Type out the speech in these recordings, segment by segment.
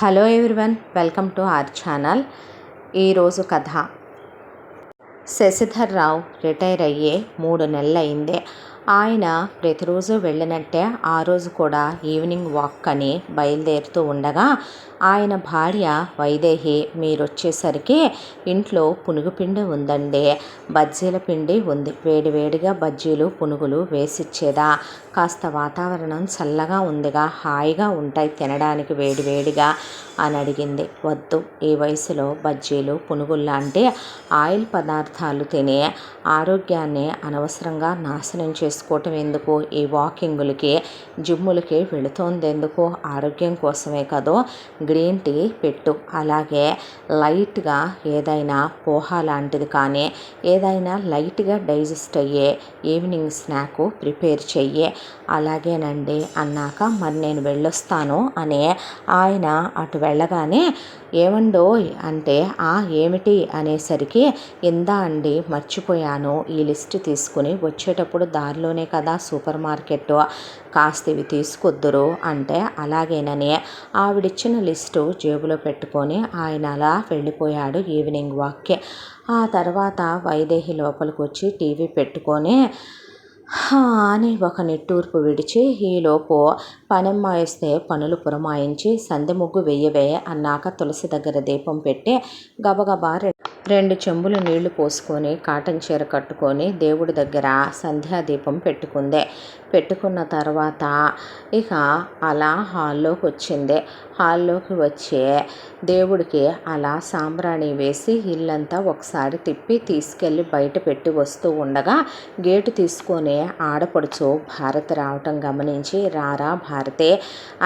Hello everyone, welcome to our channel. ఈరోజు కథ. శశిధర్ రావు retire అయ్యే 3 నెలలైంది. ఆయన ప్రతిరోజు వెళ్ళినట్టే ఆ రోజు కూడా ఈవినింగ్ వాక్ అని బయలుదేరుతూ ఉండగా ఆయన భార్య వైదేహి, మీరొచ్చేసరికి ఇంట్లో పునుగుపిండి ఉందండి, బజ్జీల పిండి ఉంది, వేడివేడిగా బజ్జీలు పునుగులు వేసిచ్చేదా, కాస్త వాతావరణం చల్లగా ఉందిగా, హాయిగా ఉంటాయి తినడానికి వేడివేడిగా అని అడిగింది. వద్దు, ఈ వయసులో బజ్జీలు పునుగుల్లాంటి ఆయిల్ పదార్థాలు తిని ఆరోగ్యాన్ని అనవసరంగా నాశనం చేసుకోవటం ఎందుకు, ఈ వాకింగులకి జిమ్ములకి వెళుతోందెందుకు, ఆరోగ్యం కోసమే కదో, గ్రీన్ టీ పెట్టు, అలాగే లైట్గా ఏదైనా పోహా లాంటిది కానీ ఏదైనా లైట్గా డైజెస్ట్ అయ్యే ఈవినింగ్ స్నాక్ ప్రిపేర్ చెయ్యి. అలాగేనండి అన్నాక మరి నేను వెళ్ళొస్తాను అని ఆయన అటు వెళ్ళగానే, ఏమండోయ్ అంటే ఏమిటి అనేసరికి, ఇందా అండి మర్చిపోయాను, ఈ లిస్ట్ తీసుకుని వచ్చేటప్పుడు దారిలోనే కదా సూపర్ మార్కెట్, కాస్త ఇవి తీసుకొద్దురు అంటే అలాగేనని ఆవిడిచ్చిన లిస్టు జేబులో పెట్టుకొని ఆయన అలా వెళ్ళిపోయాడు ఈవినింగ్ వాక్కి. ఆ తర్వాత వైదేహి లోపలికి వచ్చి టీవీ పెట్టుకొని అని ఒక నిట్టూర్పు విడిచి, ఈలోపు పనమ్మాయి వస్తే పనులు పురమాయించి సందె ముగ్గు వెయ్యవే అన్నాక తులసి దగ్గర దీపం పెట్టి గబగబా 2 చెంబులు నీళ్లు పోసుకొని కాటన్ చీర కట్టుకొని దేవుడి దగ్గర సంధ్యాదీపం పెట్టుకున్న తర్వాత ఇక అలా హాల్లోకి వచ్చింది. హాల్లోకి వచ్చి దేవుడికి అలా సాంబ్రాణి వేసి ఇల్లంతా ఒకసారి తిప్పి తీసుకెళ్ళి బయట పెట్టి వస్తూ ఉండగా గేటు తీసుకొని ఆడపడుచు భారతి రావటం గమనించి, రారా భారతే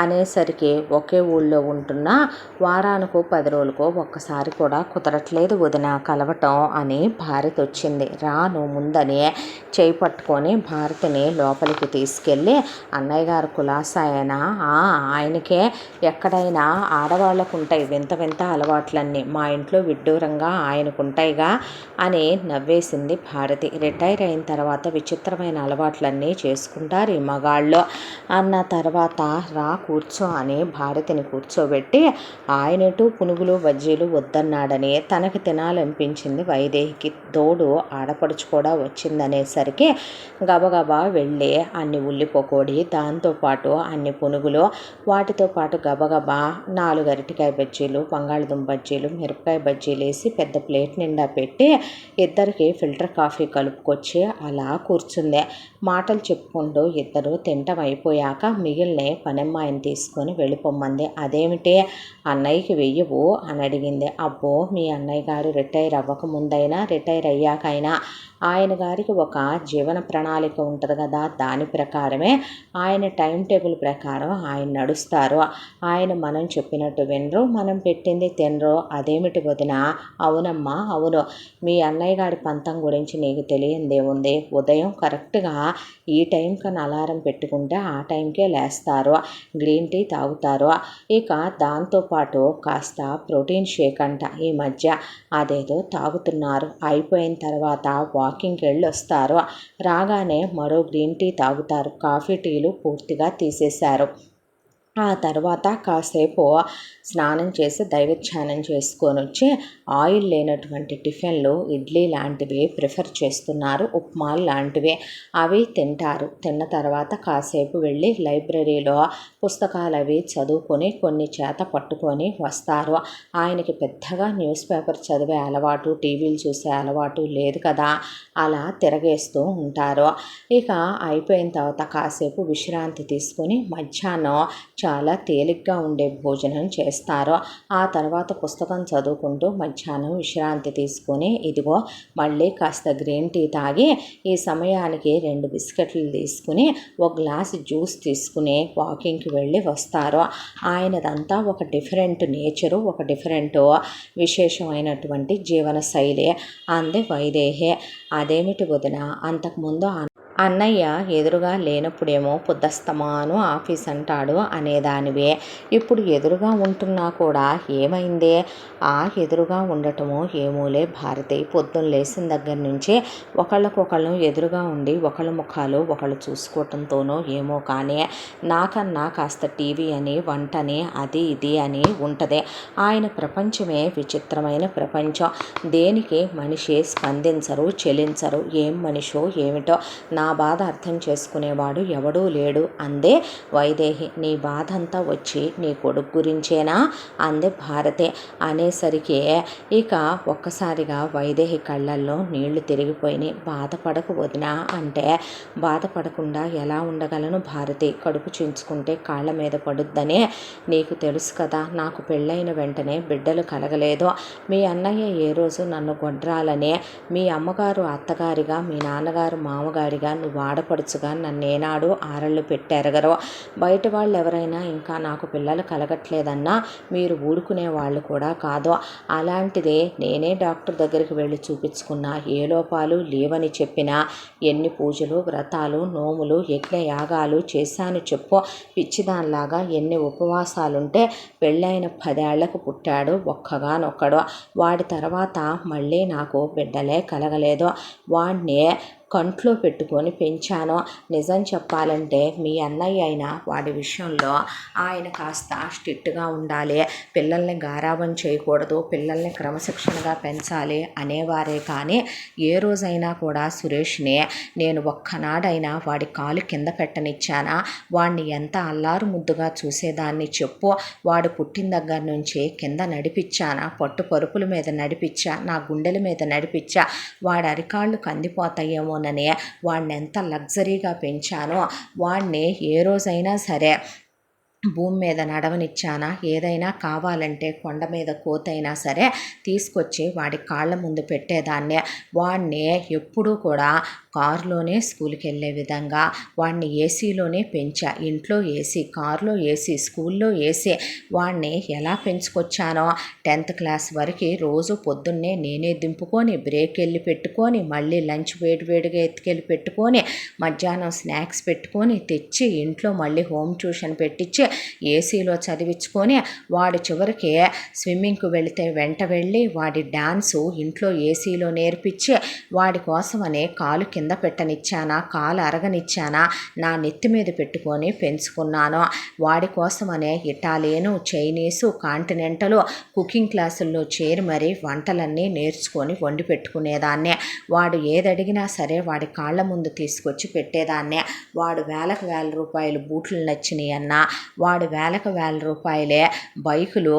అనేసరికి, ఒకే ఊళ్ళో ఉంటున్నా వారానికో 10 రోజులకో ఒక్కసారి కూడా కుదరట్లేదు వదిన కలవటం అని భారతి వచ్చింది. రాను ముందని చేయి పట్టుకొని భారతిని లోపలికి తీసుకెళ్ళి, అన్నయ్య గారు కులాసాయనా, ఆయనకే ఎక్కడైనా ఆడవాళ్ళకు ఉంటాయి వింత వింత అలవాట్లన్నీ, మా ఇంట్లో విడ్డూరంగా ఆయనకుంటాయిగా అని నవ్వేసింది భారతి. రిటైర్ అయిన తర్వాత విచిత్రమైన అలవాట్లన్నీ చేసుకుంటారు ఈ మగాళ్ళు అన్న తర్వాత, రా కూర్చో అని భారతిని కూర్చోబెట్టి, ఆయనటు పునుగులు బజ్జీలు వద్దన్నాడని తనకి తినాలనిపించింది వైదేహికి, తోడు ఆడపడుచు కూడా వచ్చిందనేసరికి గబగబా వెళ్ళి అన్ని ఉల్లి పకోడీ, దాంతోపాటు అన్ని పునుగులు, వాటితో పాటు గబగబా 4 అరటికాయ బజ్జీలు, బంగాళదుంప బజ్జీలు, మిరపకాయ బజ్జీలు వేసి పెద్ద ప్లేట్ నిండా పెట్టి ఇద్దరికి ఫిల్టర్ కాఫీ కలుపుకొచ్చి అలా కూర్చుంది. మాటలు చెప్పుకుంటూ ఇద్దరు తింటం అయిపోయాక మిగిలిన పనమ్మాయిని తీసుకొని వెళ్ళిపోమ్మంది. అదేమిటి అన్నయ్యకి వెయ్యవు అని అడిగింది. అబ్బో, మీ అన్నయ్య గారు రిటైర్ అవ్వకముందైనా రిటైర్ అయ్యాకైనా ఆయన గారికి ఒక జీవన ప్రణాళిక ఉంటుంది కదా, దాని ప్రకారమే ఆయన టైం టేబుల్ ప్రకారం ఆయన నడుస్తారు. ఆయన మనం చెప్పినట్టు వినరు, మనం పెట్టింది తినరు. అదేమిటి వదిన? అవునమ్మా అవును, మీ అన్నయ్య గారి పంతం గురించి నీకు తెలియందేముంది, ఉదయం కరెక్ట్గా ఈ టైంకని అలారం పెట్టుకుంటే ఆ టైంకే లేస్తారు, గ్రీన్ టీ తాగుతారు, ఇక దాంతోపాటు కాస్త ప్రోటీన్ షేక్ అంట ఈ మధ్య అదేదో తాగుతున్నారు, అయిపోయిన తర్వాత వాకింగ్కి వెళ్ళి వస్తారు, రాగానే మరో గ్రీన్ టీ తాగుతారు, కాఫీ టీలు పూర్తిగా తీసేశారు, ఆ తర్వాత కాసేపు స్నానం చేసి దైవధ్యానం చేసుకొని వచ్చి ఆయిల్ లేనటువంటి టిఫిన్లు, ఇడ్లీ లాంటివి ప్రిఫర్ చేస్తున్నారు, ఉప్మాలు లాంటివి అవి తింటారు. తిన్న తర్వాత కాసేపు వెళ్ళి లైబ్రరీలో పుస్తకాలు అవి చదువుకొని కొన్ని చేత పట్టుకొని వస్తారు. ఆయనకి పెద్దగా న్యూస్ పేపర్ చదివే అలవాటు, టీవీలు చూసే అలవాటు లేదు కదా, అలా తిరగేస్తూ ఉంటారు. ఇక అయిపోయిన తర్వాత కాసేపు విశ్రాంతి తీసుకొని మధ్యాహ్నం చాలా తేలిగ్గా ఉండే భోజనం చేస్తారు. ఆ తర్వాత పుస్తకం చదువుకుంటూ మధ్యాహ్నం విశ్రాంతి తీసుకొని ఇదిగో మళ్ళీ కాస్త గ్రీన్ టీ తాగి ఈ సమయానికి 2 బిస్కెట్లు తీసుకుని ఒక గ్లాస్ జ్యూస్ తీసుకుని వాకింగ్కి వెళ్ళి వస్తారు. ఆయనదంతా ఒక డిఫరెంట్ నేచరు, ఒక డిఫరెంట్ విశేషమైనటువంటి జీవన శైలి అంది వైదేహి. అదేమిటి వదిన, అంతకుముందు అన్నయ్య ఎదురుగా లేనప్పుడేమో పొద్దస్తమాను ఆఫీస్ అంటాడు అనేదానివే. ఇప్పుడు ఎదురుగా ఉంటున్నా కూడా ఏమైందే? ఎదురుగా ఉండటమో ఏమోలే భారతి. పొద్దున్న లేచిన దగ్గర నుంచి ఒకళ్ళకొకళ్ళు ఎదురుగా ఉండి ఒకళ్ళ ముఖాలు ఒకళ్ళు చూసుకోవటంతోనో ఏమో కానీ నాకన్నా కాస్త టీవీ అని, వంటని, అది ఇది అని ఉంటుంది. ఆయన ప్రపంచమే విచిత్రమైన ప్రపంచం. దేనికి మనిషి స్పందించరు, చెలించరు. ఏం మనిషో ఏమిటో. నా బాధ అర్థం చేసుకునేవాడు ఎవడూ లేడు అందే వైదేహి. నీ బాధ అంతా వచ్చి నీ కొడుకు గురించేనా అందే భారతి. అనేసరికి ఇక ఒక్కసారిగా వైదేహి కళ్ళల్లో నీళ్లు తిరిగిపోయినాయి. బాధపడకు వదినా అంటే, బాధపడకుండా ఎలా ఉండగలను భారతి? కడుపు చించుకుంటే కాళ్ళ మీద పడుద్దని నీకు తెలుసు కదా. నాకు పెళ్ళైన వెంటనే బిడ్డలు కలగలేదు. మీ అన్నయ్య ఏ రోజు నన్ను గొడ్రాలనే, మీ అమ్మగారు అత్తగారిగా, మీ నాన్నగారు మామగారిగా, నువ్వు ఆడపడుచుగా నన్నేనాడు ఆరళ్ళు పెట్టెరగరు. బయట వాళ్ళు ఎవరైనా ఇంకా నాకు పిల్లలు కలగట్లేదన్నా మీరు ఊరుకునే వాళ్ళు కూడా కాదు. అలాంటిదే నేనే డాక్టర్ దగ్గరికి వెళ్ళి చూపించుకున్నా. ఏ లోపాలు లేవని చెప్పినా ఎన్ని పూజలు, వ్రతాలు, నోములు, యజ్ఞయాగాలు చేశాను చెప్పు. పిచ్చిదానిలాగా ఎన్ని ఉపవాసాలుంటే పెళ్ళైన 10 ఏళ్లకు పుట్టాడు ఒక్కగానొక్కడు. వాడి తర్వాత మళ్ళీ నాకు బిడ్డలే కలగలేదు. వాడిని కంట్లో పెట్టుకొని పెంచాను. నిజం చెప్పాలంటే మీ అన్నయ్య అయినా వాడి విషయంలో ఆయన కాస్త స్ట్రిక్ట్గా ఉండాలి. పిల్లల్ని గారాబం చేయకూడదు, పిల్లల్ని క్రమశిక్షణగా పెంచాలి అనేవారే కానీ ఏ రోజైనా కూడా సురేష్ని నేను ఒక్కనాడైనా వాడి కాలు కింద పెట్టనిచ్చానా? వాడిని ఎంత అల్లారు ముద్దుగా చూసేదాన్ని చెప్పు. వాడు పుట్టిన దగ్గర నుంచి కింద నడిపించానా? పట్టు పరుపుల మీద నడిపించా, నా గుండెల మీద నడిపించా. వాడి అరికాళ్ళు కందిపోతాయేమోనని వాడిని ఎంత లగ్జరీగా పెంచానో. వాడిని ఏ రోజైనా సరే భూమి మీద నడవనిచ్చానా? ఏదైనా కావాలంటే కొండ మీద కోతైనా సరే తీసుకొచ్చి వాడి కాళ్ళ ముందు పెట్టేదాన్నే. వాడిని ఎప్పుడూ కూడా కారులోనే స్కూల్కి వెళ్ళే విధంగా వాడిని ఏసీలోనే పెంచా. ఇంట్లో ఏసీ, కారులో ఏసీ, స్కూల్లో ఏసీ. వాడిని ఎలా పెంచుకొచ్చానో 10th క్లాస్ వరకు రోజు పొద్దున్నే నేనే దింపుకొని బ్రేక్ వెళ్ళి పెట్టుకొని మళ్ళీ లంచ్ వేడివేడిగా ఎత్తుకెళ్ళి పెట్టుకొని మధ్యాహ్నం స్నాక్స్ పెట్టుకొని తెచ్చి ఇంట్లో మళ్ళీ హోమ్ ట్యూషన్ పెట్టించి ఏసీలో చదివించుకొని వాడు చివరికి స్విమ్మింగ్కి వెళితే వెంట వెళ్ళి వాడి డాన్సు ఇంట్లో ఏసీలో నేర్పించి వాడి కోసమనే కాలు కింద పెట్టనిచ్చానా, కాలు అరగనిచ్చానా, నా నెత్తి మీద పెట్టుకొని పెంచుకున్నాను. వాడి కోసమనే ఇటాలియను, చైనీసు, కాంటినెంటలు కుకింగ్ క్లాసుల్లో చేరి మరీ వంటలన్నీ నేర్చుకొని వండి పెట్టుకునేదాన్నే. వాడు ఏదడిగినా సరే వాడి కాళ్ళ ముందు తీసుకొచ్చి పెట్టేదాన్నే. వాడు వేలకు వేల రూపాయలు బూట్లు నచ్చినాయి అన్నా, వాడు వేలకు వేల రూపాయలే బైకులు,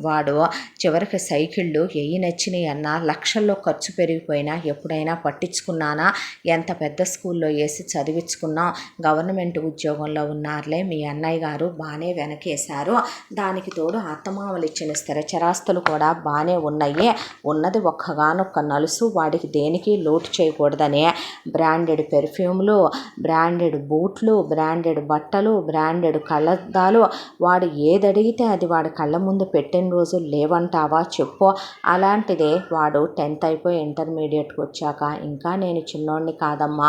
వాడు చివరికి సైకిళ్ళు ఎయ్యి నచ్చినాయి అన్నా, లక్షల్లో ఖర్చు పెరిగిపోయినా ఎప్పుడైనా పట్టించుకున్నానా? ఎంత పెద్ద స్కూల్లో వేసి చదివించుకున్నాం. గవర్నమెంట్ ఉద్యోగంలో ఉన్నారులే మీ అన్నయ్య గారు, బాగానే వెనకేశారు. దానికి తోడు అత్తమామలు ఇచ్చిన స్థిరచరాస్తులు కూడా బాగానే ఉన్నాయి. ఉన్నది ఒక్కగానొక్క నలుసు. వాడికి దేనికి లోటు చేయకూడదనే బ్రాండెడ్ పెర్ఫ్యూమ్లు, బ్రాండెడ్ బూట్లు, బ్రాండెడ్ బట్టలు, బ్రాండెడ్ కళ్ళద్దాలు. వాడు ఏదడిగితే అది వాడి కళ్ళ ముందు పెట్టిన రోజులు లేవంటావా చెప్పు. అలాంటిదే వాడు 10th అయిపోయి ఇంటర్మీడియట్కి వచ్చాక ఇంకా నేను చిన్నోడిని కాదమ్మా,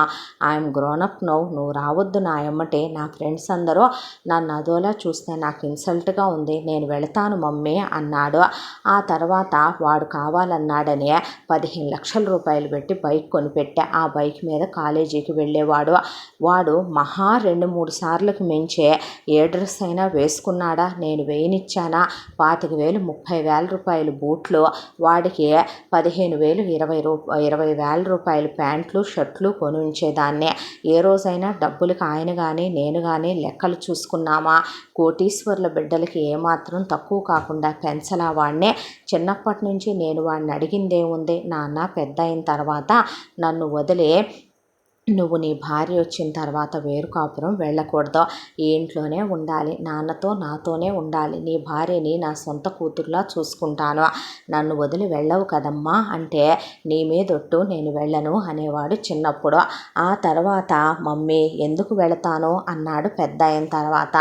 ఐఎమ్ గ్రోనప్ నౌ, నువ్వు రావద్దు నా ఎమ్మటే. నా ఫ్రెండ్స్ అందరూ నన్ను అదోలా చూస్తే నాకు ఇన్సల్ట్గా ఉంది, నేను వెళతాను మమ్మీ అన్నాడు. ఆ తర్వాత వాడు కావాలన్నాడని 15 లక్షల రూపాయలు పెట్టి బైక్ కొనిపెట్టా. ఆ బైక్ మీద కాలేజీకి వెళ్ళేవాడు. వాడు మహా 2-3 సార్లకు మించే ఏ డ్రెస్ అయినా వేసుకున్నాడా? నేను వేయనిచ్చానా? 25,000 30,000 రూపాయలు బూట్లు, వాడికి 15,000 20,000 రూపాయలు ప్యాంట్లు, షర్ట్లు కొని ఉంచేదాన్నే. ఏ రోజైనా డబ్బులకు ఆయన కానీ నేను కానీ లెక్కలు చూసుకున్నామా? కోటీశ్వర్ల బిడ్డలకి ఏమాత్రం తక్కువ కాకుండా పెంచలా వాడినే. చిన్నప్పటి నుంచి నేను వాడిని అడిగిందేముంది, నాన్న పెద్ద అయిన తర్వాత నన్ను వదిలే నువ్వు నీ భార్య వచ్చిన తర్వాత వేరు కాపురం వెళ్ళకూడదు, ఈ ఇంట్లోనే ఉండాలి, నాన్నతో నాతోనే ఉండాలి, నీ భార్యని నా సొంత కూతురులా చూసుకుంటాను, నన్ను వదిలి వెళ్ళవు కదమ్మా అంటే నీ మీదొట్టు నేను వెళ్ళను అనేవాడు చిన్నప్పుడు. ఆ తర్వాత మమ్మీ ఎందుకు వెళతాను అన్నాడు పెద్ద అయిన తర్వాత.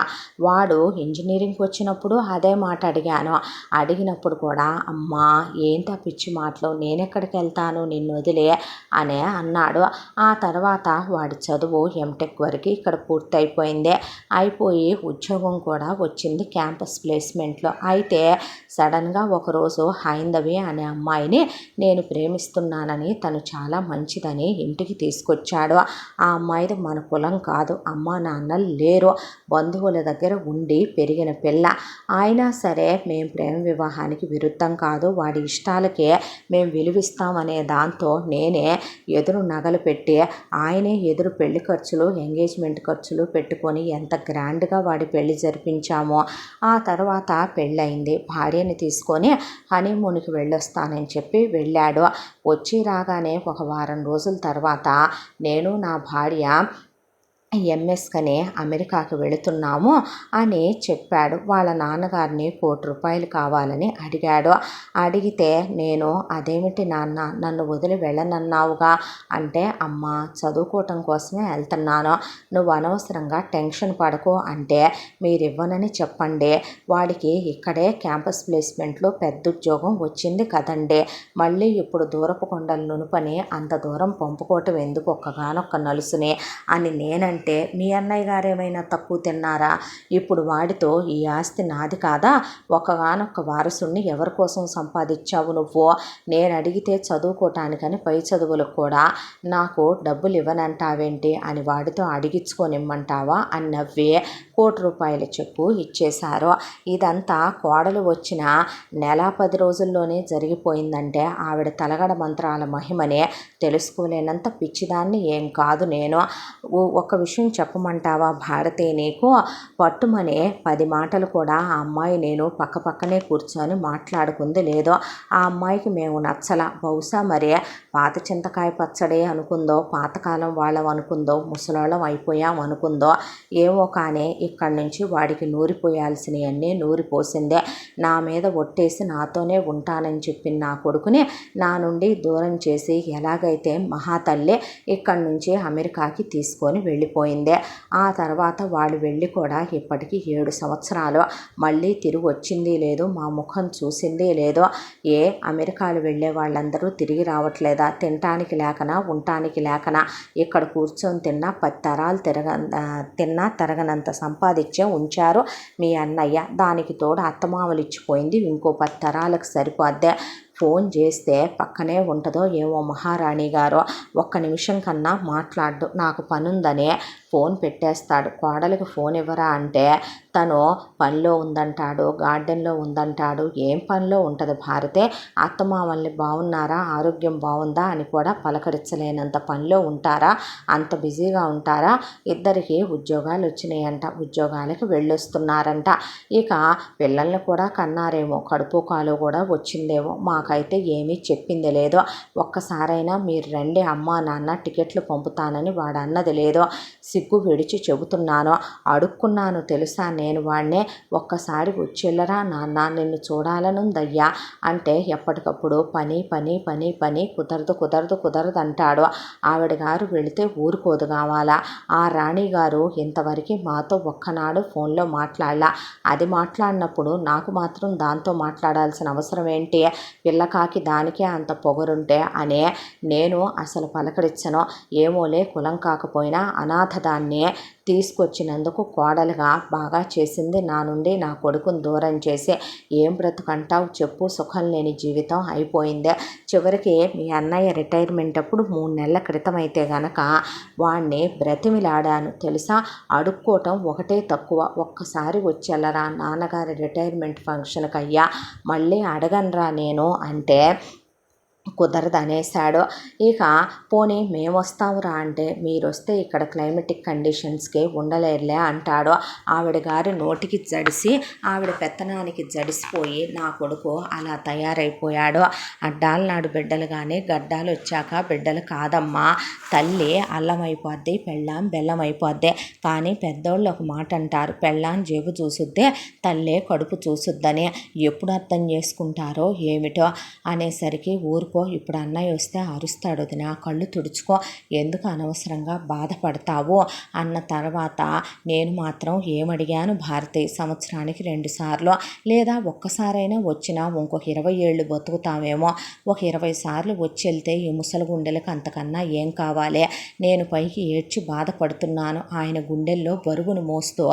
వాడు ఇంజనీరింగ్కి వచ్చినప్పుడు అదే మాట అడిగాను. అడిగినప్పుడు కూడా అమ్మా ఏంటి ఆ పిచ్చి మాటలు, నేనెక్కడికి వెళ్తాను నిన్ను వదిలే అనే అన్నాడు. ఆ తర్వాత తర్వాత వాడి చదువు ఎంటెక్ వరకు ఇక్కడ పూర్తయిపోయింది. అయిపోయి ఉద్యోగం కూడా వచ్చింది క్యాంపస్ ప్లేస్మెంట్లో. అయితే సడన్గా ఒకరోజు హైందవి అనే అమ్మాయిని నేను ప్రేమిస్తున్నానని, తను చాలా మంచిదని ఇంటికి తీసుకొచ్చాడు. ఆ అమ్మాయిది మన కులం కాదు, అమ్మా నాన్నలు లేరు, బంధువుల దగ్గర ఉండి పెరిగిన పిల్ల. అయినా సరే మేము ప్రేమ వివాహానికి విరుద్ధం కాదు, వాడి ఇష్టాలకే మేము విలువిస్తామనే దాంతో నేనే ఎదురు నగలు పెట్టి, ఆయనే ఎదురు పెళ్లి ఖర్చులు, ఎంగేజ్మెంట్ ఖర్చులు పెట్టుకొని ఎంత గ్రాండ్గా వాడి పెళ్లి జరిపించామో. ఆ తర్వాత పెళ్ళయింది. భార్యని తీసుకొని హనీమూన్కి వెళ్ళొస్తానని చెప్పి వెళ్ళాడు. వచ్చి రాగానే ఒక వారం రోజుల తర్వాత నేను నా భార్య ఎంఎస్కని అమెరికాకి వెళుతున్నాము అని చెప్పాడు. వాళ్ళ నాన్నగారిని ₹1,00,00,000 కావాలని అడిగాడు. అడిగితే నేను అదేమిటి నాన్న, నన్ను వదిలి వెళ్ళనన్నావుగా అంటే, అమ్మ చదువుకోవటం కోసమే వెళ్తున్నాను, నువ్వు అనవసరంగా టెన్షన్ పడకు అంటే, మీరివ్వనని చెప్పండి, వాడికి ఇక్కడే క్యాంపస్ ప్లేస్మెంట్లో పెద్ద ఉద్యోగం వచ్చింది కదండి, మళ్ళీ ఇప్పుడు దూరపు కొండలు నునుపని అంత దూరం పంపుకోవటం ఎందుకు ఒక్కగానొక్క నలుసుని అని నేనంటే, మీ అన్నయ్య గారు ఏమైనా తక్కువ తిన్నారా, ఇప్పుడు వాడితో ఈ ఆస్తి నాది కాదా, ఒక్కగానొక్క వారసుని ఎవరి కోసం సంపాదించావు నువ్వు, నేను అడిగితే చదువుకోవటానికని పై చదువులకు కూడా నాకు డబ్బులు ఇవ్వనంటావేంటి అని వాడితో అడిగించుకొనిమ్మంటావా అని నవ్వి ₹1,00,00,000 చెక్కు ఇచ్చేశారు. ఇదంతా కోడలు వచ్చిన నెల 10 రోజుల్లోనే జరిగిపోయిందంటే ఆవిడ తలగడ మంత్రాల మహిమనే తెలుసుకోలేనంత పిచ్చిదాన్ని ఏం కాదు నేను. ఒక విషయం చెప్పమంటావా భారతే, నీకు పట్టుమనే 10 మాటలు కూడా ఆ అమ్మాయి నేను పక్క పక్కనే కూర్చొని మాట్లాడుకుంది లేదో. ఆ అమ్మాయికి మేము నచ్చల. బహుశా మరే పాత చింతకాయ పచ్చడే అనుకుందో, పాతకాలం వాళ్ళం అనుకుందో, ముసలోళ్ళం అయిపోయాం అనుకుందో ఏమో, కానీ ఇక్కడి నుంచి వాడికి నూరిపోయాల్సినవన్నీ నూరిపోసిందే. నా మీద ఒట్టేసి నాతోనే ఉంటానని చెప్పిన నా కొడుకుని నా నుండి దూరం చేసి ఎలాగైతే మహాతల్లి ఇక్కడి నుంచి అమెరికాకి తీసుకొని వెళ్ళిపోయిందే. ఆ తర్వాత వాళ్ళు వెళ్ళి కూడా ఇప్పటికీ 7 సంవత్సరాలు. మళ్ళీ తిరిగి వచ్చింది లేదు, మా ముఖం చూసింది లేదు. ఏ అమెరికాలు వెళ్ళే వాళ్ళందరూ తిరిగి రావట్లేదా, తినటానికి లేకనా, ఉండటానికి లేకనా, ఇక్కడ కూర్చొని తిన్నా 10 తరాలు తిన్నా తరగనంత సంపాదించే ఉంచారు మీ అన్నయ్య. దానికి తోడు అత్తమామలు ఇచ్చిపోయింది ఇంకో 10 తరాలకు సరిపోద్దే. ఫోన్ చేస్తే పక్కనే ఉంటుందో ఏమో మహారాణి గారు, ఒక్క నిమిషం కన్నా మాట్లాడు, నాకు పనుందనే ఫోన్ పెట్టేస్తాడు. కోడలికి ఫోన్ ఇవ్వరా అంటే తను పనిలో ఉందంటాడు, గార్డెన్లో ఉందంటాడు. ఏం పనిలో ఉంటుంది భారతే, అత్తమామల్ని బాగున్నారా, ఆరోగ్యం బాగుందా అని కూడా పలకరించలేనంత పనిలో ఉంటారా, అంత బిజీగా ఉంటారా. ఇద్దరికి ఉద్యోగాలు వచ్చినాయంట, ఉద్యోగాలకు వెళ్ళొస్తున్నారంట. ఇక పిల్లల్ని కూడా కన్నారేమో, కడుపు కాలు కూడా వచ్చిందేమో, మాకైతే ఏమీ చెప్పింది లేదు. ఒక్కసారైనా మీరు రండి అమ్మా నాన్న టికెట్లు పంపుతానని వాడు అన్నది లేదు. సిగ్గు విడిచి చెబుతున్నాను, అడుక్కున్నాను తెలుసా నేను వాడినే, ఒక్కసారి వచ్చేళ్ళరా నాన్న, నిన్ను చూడాలనుందయ్యా అంటే ఎప్పటికప్పుడు పని పని పని పని, కుదరదు కుదరదు కుదరదు అంటాడు. ఆవిడ గారు వెళితే ఊరుకోదు కావాలా. ఆ రాణి గారు ఇంతవరకు మాతో ఒక్కనాడు ఫోన్లో మాట్లాడలా. అది మాట్లాడినప్పుడు నాకు మాత్రం దాంతో మాట్లాడాల్సిన అవసరం ఏంటి, పిల్లకాకి దానికే అంత పొగరుంటే అనే నేను అసలు పలకరించను. ఏమోలే, కులం కాకపోయినా అనాథ దాన్ని తీసుకొచ్చినందుకు కోడలుగా బాగా చేసింది నా నుండి నా కొడుకుని దూరం చేసి. ఏం బ్రతుకంటావు చెప్పు, సుఖం లేని జీవితం అయిపోయింది. చివరికి మీ అన్నయ్య రిటైర్మెంట్ అప్పుడు 3 నెలల క్రితం అయితే గనక వాడిని బ్రతిమిలాడాను తెలుసా. అడుక్కోవటం ఒకటే తక్కువ, ఒక్కసారి వచ్చేళ్ళరా నాన్నగారి రిటైర్మెంట్ ఫంక్షన్కి అయ్యా, మళ్ళీ అడగనరా నేను అంటే కుదరదు అనేశాడు. ఇక పోనీ మేము వస్తామురా అంటే, మీరు వస్తే ఇక్కడ క్లైమేటిక్ కండిషన్స్కి ఉండలేరులే అంటాడు. ఆవిడ గారి నోటికి జడిసి ఆవిడ పెత్తనానికి జడిసిపోయి నా కొడుకు అలా తయారైపోయాడు. అడ్డాల నాడు బిడ్డలు కానీ గడ్డాలు వచ్చాక బిడ్డలు కాదమ్మా, తల్లి అల్లం అయిపోద్ది, పెళ్ళాం బెల్లం అయిపోద్ది. కానీ పెద్దోళ్ళు ఒక మాట అంటారు, పెళ్ళాం జేబు చూసుద్దే, తల్లే కడుపు చూసుద్దని. ఎప్పుడు అర్థం చేసుకుంటారో ఏమిటో అనేసరికి ఊరుకు ఊరుకో, ఇప్పుడు అన్నయ్య వస్తే అరుస్తాడు వదినా, కళ్ళు తుడుచుకో, ఎందుకు అనవసరంగా బాధపడతావు అన్న తర్వాత నేను మాత్రం ఏమడిగాను భారతి, సంవత్సరానికి 2 సార్లు లేదా ఒక్కసారైనా వచ్చినా ఇంకొక 20 ఏళ్ళు బతుకుతామేమో, ఒక 20 సార్లు వచ్చి వెళ్తే ఈ ముసలి గుండెలకు అంతకన్నా ఏం కావాలి? నేను పైకి ఏడ్చి బాధపడుతున్నాను, ఆయన గుండెల్లో బరువును మోస్తూ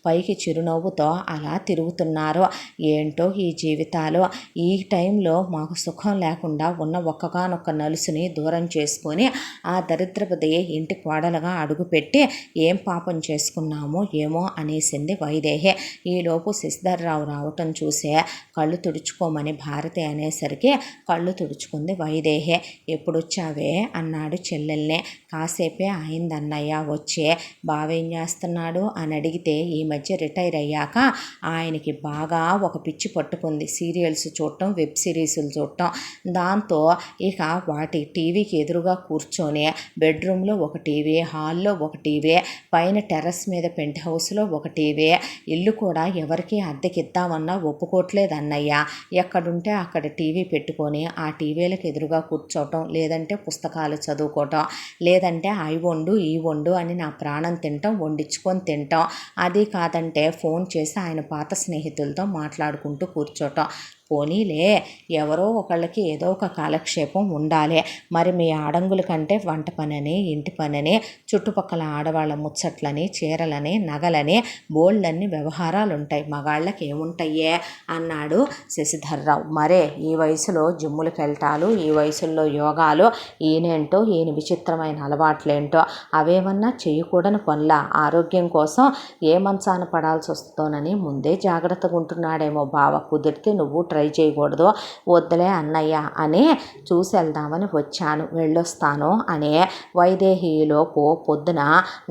పైకి చిరునవ్వుతో అలా తిరుగుతున్నారు. ఏంటో ఈ జీవితాలు. ఈ టైంలో మాకు సుఖం లేకుండా ఉన్న ఒక్కగానొక్క నలుసుని దూరం చేసుకొని ఆ దరిద్రపది ఇంటి కోడలుగా అడుగుపెట్టి ఏం పాపం చేసుకున్నామో ఏమో అనేసింది వైదేహి. ఈలోపు శశిధర్రావు రావటం చూసే కళ్ళు తుడుచుకోమని భారతి అనేసరికి కళ్ళు తుడుచుకుంది వైదేహి. ఎప్పుడొచ్చావే అన్నాడు చెల్లెల్ని. కాసేపే అయిందన్నయ్య వచ్చే, బావేం చేస్తున్నాడు అని అడిగితే ఈ మధ్య రిటైర్ అయ్యాక ఆయనకి బాగా ఒక పిచ్చి పట్టుకుంది, సీరియల్స్ చూడటం, వెబ్ సిరీస్లు చూడటం. దాంతో ఇక వాటి టీవీకి ఎదురుగా కూర్చొని బెడ్రూమ్లో ఒక టీవీ, హాల్లో ఒక టీవీ, పైన టెర్రస్ మీద పెంట్ హౌస్లో ఒక టీవీ. ఇల్లు కూడా ఎవరికి అద్దెకిద్దామన్నా ఒప్పుకోవట్లేదు అన్నయ్య. ఎక్కడుంటే అక్కడ టీవీ పెట్టుకొని ఆ టీవీలకు ఎదురుగా కూర్చోవటం, లేదంటే పుస్తకాలు చదువుకోవటం, లేదంటే అవి వండు ఈ వండు అని నా ప్రాణం తింటాం, వండించుకొని తింటాం. అది కాదంటే ఫోన్ చేసి ఆయన పాత స్నేహితులతో మాట్లాడుకుంటూ కూర్చోటం. పోనీలే, ఎవరో ఒకళ్ళకి ఏదో ఒక కాలక్షేపం ఉండాలి. మరి మీ ఆడంగుల కంటే వంట పనని, ఇంటి పనని, చుట్టుపక్కల ఆడవాళ్ళ ముచ్చట్లని, చీరలని, నగలని, బోల్డన్ని వ్యవహారాలు ఉంటాయి, మగాళ్ళకి ఏముంటాయే అన్నాడు శశిధర్రావు. మరే ఈ వయసులో జిమ్ములకు వెళ్ళటాలు, ఈ వయసుల్లో యోగాలు, ఈయనేంటో ఈయన విచిత్రమైన అలవాట్లేంటో, అవేమన్నా చేయకూడని పనుల, ఆరోగ్యం కోసం ఏ మంచాన పడాల్సి వస్తుందోనని ముందే జాగ్రత్తగా ఉంటున్నాడేమో బావ. కుదిరితే నువ్వు ట్రై చేయకూడదు, వద్దులే అన్నయ్య అని చూసి వెళ్దామని వచ్చాను, వెళ్ళొస్తాను అని వైదేహిలోపు పొద్దున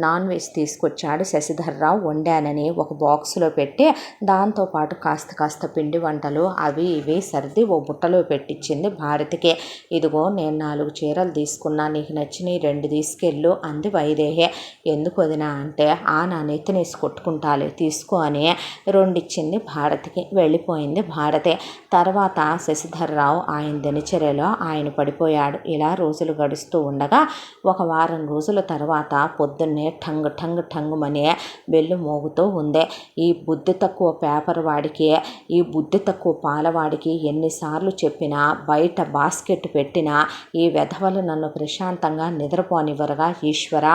నాన్ వెజ్ తీసుకొచ్చాడు శశిధర్రావు. వండానని ఒక బాక్సులో పెట్టి దాంతోపాటు కాస్త పిండి వంటలు అవి ఇవి సర్ది ఓ బుట్టలో పెట్టించింది భారతికి. ఇదిగో నేను 4 చీరలు తీసుకున్నా, నీకు నచ్చినవి 2 తీసుకెళ్ళు అంది వైదేహి. ఎందుకు వదినా అంటే, నా నెత్తినేసి కొట్టుకుంటాలే, తీసుకో అని 2 ఇచ్చింది భారతికి. వెళ్ళిపోయింది భారతి. తర్వాత శశిధర్రావు ఆయన దినచర్యలో ఆయన పడిపోయాడు. ఇలా రోజులు గడుస్తూ ఉండగా ఒక వారం రోజుల తర్వాత పొద్దున్నే ఠంగ్ ఠంగ్ ఠంగుమని బెల్లు మోగుతూ ఉంది. ఈ బుద్ధి తక్కువ పేపర్ వాడికి, ఈ బుద్ధి తక్కువ పాలవాడికి ఎన్నిసార్లు చెప్పినా, బయట బాస్కెట్ పెట్టినా ఈ వెధవలు నన్ను ప్రశాంతంగా నిద్రపోనివ్వరుగా ఈశ్వర.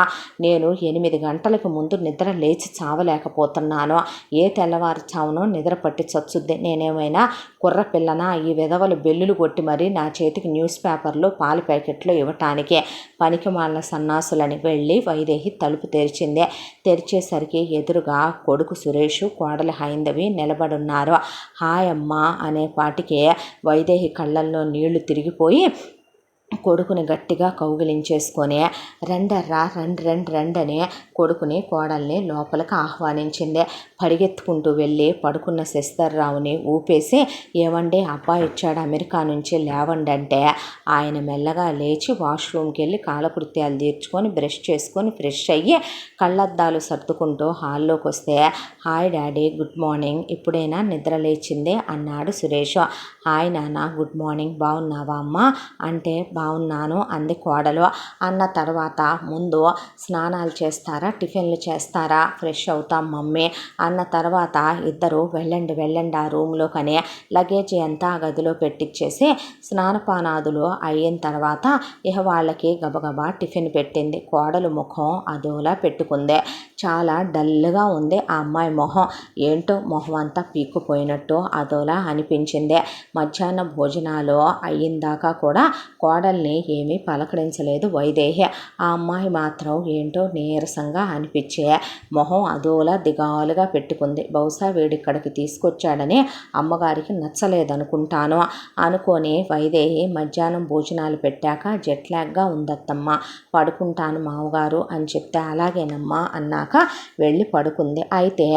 నేను 8 గంటలకు ముందు నిద్ర లేచి చావలేకపోతున్నాను. ఏ తెల్లవారుచావునో నిద్ర పట్టి చచ్చుద్ది. నేనేమైనా కుర్ర పిల్లనా ఈ విధవలు బెల్లులు కొట్టి మరీ నా చేతికి న్యూస్ పేపర్లు, పాల ప్యాకెట్లు ఇవ్వటానికి? పనికి మాలిన సన్నాసులని. వెళ్ళి వైదేహి తలుపు తెరిచింది. తెరిచేసరికి ఎదురుగా కొడుకు సురేష్, కోడలు హైందవి నిలబడున్నారు. హాయ్ అమ్మా అనేపాటికి వైదేహి కళ్ళల్లో నీళ్లు తిరిగిపోయి కొడుకుని గట్టిగా కౌగిలించేసుకొని రండర్రా రండి కొడుకుని కోడల్ని లోపలికి ఆహ్వానించింది. పరిగెత్తుకుంటూ వెళ్ళి పడుకున్న శశిధర్రావుని ఊపేసి, ఏవండి అబ్బాయి వచ్చాడు అమెరికా నుంచి, లేవండి అంటే ఆయన మెల్లగా లేచి వాష్రూమ్కి వెళ్ళి కాలకృత్యాలు తీర్చుకొని బ్రష్ చేసుకొని ఫ్రెష్ అయ్యి కళ్ళద్దాలు సర్దుకుంటూ హాల్లోకి వస్తే, హాయ్ డాడీ, గుడ్ మార్నింగ్, ఇప్పుడైనా నిద్ర లేచింది అన్నాడు సురేష్. హాయ్ నాన్న, గుడ్ మార్నింగ్, బాగున్నావా అమ్మ అంటే, బాగున్నాను అంది కోడలు. అన్న తర్వాత ముందు స్నానాలు చేస్తారా, టిఫిన్లు చేస్తారా, ఫ్రెష్ అవుతాం మమ్మీ అన్న తర్వాత ఇద్దరు వెళ్ళండి ఆ రూమ్లో కని లగేజ్ అంతా ఆ గదిలో పెట్టించేసి స్నానపానాదులు అయిన తర్వాత ఇక వాళ్ళకి గబగబా టిఫిన్ పెట్టింది. కోడలు ముఖం అదోలా పెట్టుకుంది. చాలా డల్గా ఉంది ఆ అమ్మాయి మొహం. ఏంటో మొహం అంతా పీక్కుపోయినట్టు అదోలా అనిపించింది. మధ్యాహ్నం భోజనాలు అయ్యిందాకా కూడా కోడల్ని ఏమీ పలకరించలేదు వైదేహి. ఆ అమ్మాయి మాత్రం ఏంటో నీరసంగా అనిపించే మొహం అదోలా దిగాలుగా పెట్టుకుంది. బహుశా వీడిక్కడికి తీసుకొచ్చాడని అమ్మగారికి నచ్చలేదనుకుంటాను అనుకొని వైదేహి మధ్యాహ్నం భోజనాలు పెట్టాక జెట్లాగ్గా ఉందత్తమ్మ, పడుకుంటాను మామగారు అని చెప్తే అలాగేనమ్మా అన్నాక అయిపోయాక వెళ్ళి పడుకుంది. అయితే